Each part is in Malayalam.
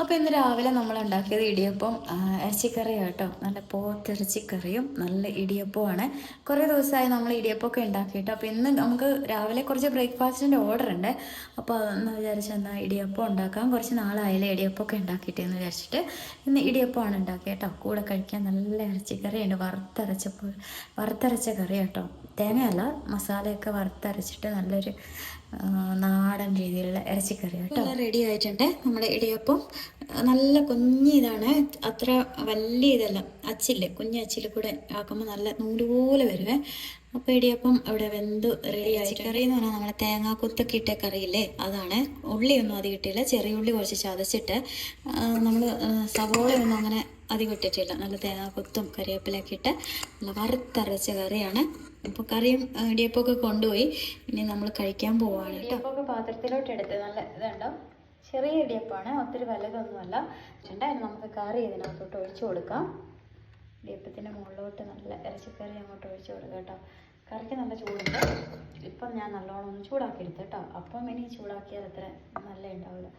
അപ്പോൾ ഇന്ന് രാവിലെ നമ്മൾ ഉണ്ടാക്കിയത് ഇടിയപ്പം ഇറച്ചിക്കറിയാണ് കേട്ടോ. നല്ല പോത്തിറച്ചിക്കറിയും നല്ല ഇടിയപ്പമാണ്. കുറേ ദിവസമായി നമ്മൾ ഇടിയപ്പമൊക്കെ ഉണ്ടാക്കിയിട്ട്. അപ്പോൾ ഇന്ന് നമുക്ക് രാവിലെ കുറച്ച് ബ്രേക്ക്ഫാസ്റ്റിൻ്റെ ഓർഡർ ഉണ്ട്. അപ്പോൾ അതെന്ന് വിചാരിച്ചെന്നാൽ ഇടിയപ്പം ഉണ്ടാക്കാം. കുറച്ച് നാളായാലും ഇടിയപ്പമൊക്കെ ഉണ്ടാക്കിയിട്ടെന്ന് വിചാരിച്ചിട്ട് ഇന്ന് ഇടിയപ്പമാണ് ഉണ്ടാക്കിയത് കേട്ടോ. കൂടെ കഴിക്കാൻ നല്ല ഇറച്ചിക്കറിയുണ്ട്, വറുത്തരച്ച കറി കേട്ടോ. തേങ്ങയല്ല, മസാലയൊക്കെ വറുത്തരച്ചിട്ട് നല്ലൊരു നാടൻ രീതിയിലുള്ള ഇറച്ചിക്കറി കേട്ടോ. റെഡി ആയിട്ടുണ്ട് നമ്മുടെ ഇടിയപ്പം. നല്ല കുഞ്ഞിതാണ്, അത്ര വലിയ ഇതല്ല, അച്ചില് കുഞ്ഞ് അച്ചിൽ കൂടെ ആക്കുമ്പോൾ നല്ല നൂലുപോലെ വരുവേ. അപ്പോൾ ഇടിയപ്പം അവിടെ വെന്ത് റെഡി ആയി. കറി എന്ന് പറഞ്ഞാൽ നമ്മൾ തേങ്ങാക്കൊത്തൊക്കെ ഇട്ട കറിയില്ലേ, അതാണ്. ഉള്ളിയൊന്നും അധികം ഇട്ടില്ല, ചെറിയ ഉള്ളി കുറച്ച് ചതച്ചിട്ട്. നമ്മൾ സവോളയൊന്നും അങ്ങനെ അധികം ഇട്ടിട്ടില്ല. നല്ല തേങ്ങാക്കൊത്തും കറിവേപ്പിലൊക്കെ ഇട്ട് നല്ല വറുത്തരച്ച കറിയാണ്. അപ്പോൾ കറിയും ഇടിയപ്പമൊക്കെ കൊണ്ടുപോയി ഇനി നമ്മൾ കഴിക്കാൻ പോവാണ്. ഇടിയപ്പമൊക്കെ പാത്രത്തിലോട്ട് എടുത്ത് നല്ല ഇതുണ്ടോ, ചെറിയ ഇടിയപ്പമാണ്, ഒത്തിരി വലുതൊന്നുമല്ല. അതിന് നമുക്ക് കറി ഇതിനകത്തോട്ട് ഒഴിച്ചു കൊടുക്കാം. ഇടിയപ്പത്തിൻ്റെ മുകളിലോട്ട് നല്ല ഇറച്ചിക്കറി അങ്ങോട്ട് ഒഴിച്ചു കൊടുക്കാം കേട്ടോ. കറിക്ക് നല്ല ചൂടുണ്ട്. ഇപ്പം ഞാൻ നല്ലോണം ഒന്ന് ചൂടാക്കി എടുത്തു കേട്ടോ. അപ്പം ഇനി ചൂടാക്കിയാൽ അത്ര നല്ല ഉണ്ടാവില്ല.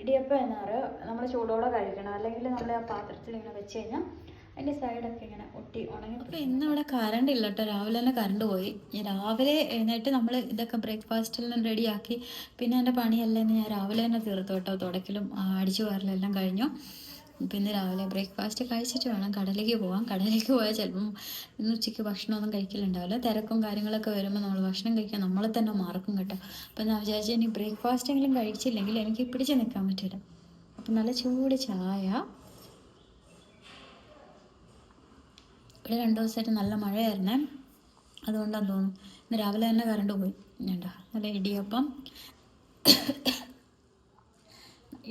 ഇടിയപ്പം എന്ന് പറയുക നമ്മൾ ചൂടോടെ കഴിക്കണം, അല്ലെങ്കിൽ നമ്മൾ ആ പാത്രത്തിൽ ഇങ്ങനെ വെച്ച് കഴിഞ്ഞാൽ അതിൻ്റെ സൈഡൊക്കെ ഇങ്ങനെ ഒട്ടി ഉണങ്ങി. അപ്പോൾ ഇന്ന് ഇവിടെ കറണ്ട് ഇല്ല കേട്ടോ. രാവിലെ തന്നെ കറണ്ട് പോയി. രാവിലെ എഴുന്നേറ്റ് നമ്മൾ ഇതൊക്കെ ബ്രേക്ക്ഫാസ്റ്റിൽ റെഡിയാക്കി പിന്നെ എൻ്റെ പണിയല്ലെന്ന് ഞാൻ രാവിലെ തന്നെ തീർത്തു കേട്ടോ. തുടക്കലും അടിച്ചു വാരലെല്ലാം കഴിഞ്ഞു. പിന്നെ രാവിലെ ബ്രേക്ക്ഫാസ്റ്റ് കഴിച്ചിട്ട് വേണം കടയിലേക്ക് പോകാൻ. കടയിലേക്ക് പോയാൽ ചിലപ്പം ഇന്ന് ഉച്ചയ്ക്ക് ഭക്ഷണമൊന്നും കഴിക്കലുണ്ടാവില്ല. തിരക്കും കാര്യങ്ങളൊക്കെ വരുമ്പോൾ നമ്മൾ ഭക്ഷണം കഴിക്കാൻ നമ്മളെ തന്നെ മറക്കും കേട്ടോ. അപ്പം ഞാൻ വിചാരിച്ചു ഇനി ബ്രേക്ക്ഫാസ്റ്റ് എങ്കിലും കഴിച്ചില്ലെങ്കിൽ എനിക്ക് പിടിച്ച് നിൽക്കാൻ പറ്റില്ല. അപ്പം നല്ല ചൂട് ചായ. ഇവിടെ 2 ദിവസമായിട്ട് നല്ല മഴയായിരുന്നേ, അതുകൊണ്ടാന്ന് തോന്നുന്നു ഇന്ന് രാവിലെ തന്നെ കറണ്ട് പോയി. വേണ്ട നല്ല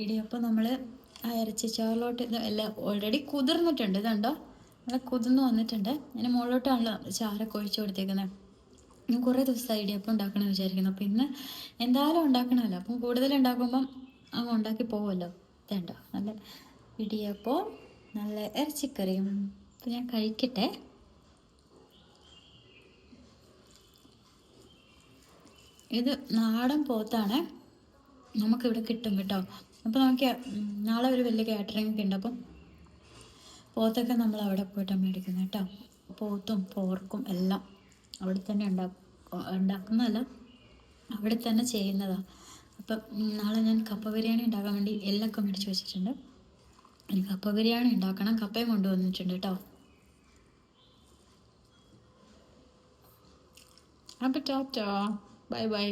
ഇടിയപ്പം നമ്മൾ ആ ഇറച്ചിച്ചാറിലോട്ട് ഇത് എല്ലാം ഓൾറെഡി കുതിർന്നിട്ടുണ്ട്. ഇതുണ്ടോ, നല്ല കുതിർന്ന് വന്നിട്ടുണ്ട്. അതിന് മുകളിലോട്ടാണല്ലോ ചാരൊക്കെ ഒഴിച്ചു കൊടുത്തേക്കുന്നത്. ഞാൻ കുറേ ദിവസമായി ഇടിയപ്പം ഉണ്ടാക്കണമെന്ന് വിചാരിക്കുന്നു. അപ്പം ഇന്ന് എന്തായാലും ഉണ്ടാക്കണമല്ലോ, അപ്പം കൂടുതൽ ഉണ്ടാക്കുമ്പം അങ്ങ് ഉണ്ടാക്കി പോകുമല്ലോ. ഇതുണ്ടോ നല്ല ഇടിയപ്പം നല്ല ഇറച്ചിക്കറിയും. അപ്പം ഞാൻ കഴിക്കട്ടെ. ഇത് നാടൻ പോത്താണ്, നമുക്കിവിടെ കിട്ടും കേട്ടോ. അപ്പോൾ നമുക്ക് നാളെ ഒരു വലിയ കാറ്ററിംഗ് ഒക്കെ ഉണ്ട്. അപ്പം പോത്തൊക്കെ നമ്മൾ അവിടെ പോയിട്ടാണ് മേടിക്കുന്നത് കേട്ടോ. പോത്തും പോർക്കും എല്ലാം അവിടെ തന്നെ ഉണ്ടാക്കുന്നതല്ല, അവിടെ തന്നെ ചെയ്യുന്നതാണ്. അപ്പം നാളെ ഞാൻ കപ്പ ബിരിയാണി ഉണ്ടാക്കാൻ വേണ്ടി എല്ലൊക്കെ മേടിച്ച് വെച്ചിട്ടുണ്ട്. എനിക്ക് കപ്പ ബിരിയാണി ഉണ്ടാക്കണം. കപ്പയും കൊണ്ടുവന്നിട്ടുണ്ട് കേട്ടോ. അപ്പോൾ ടാറ്റാ, ബൈ ബൈ.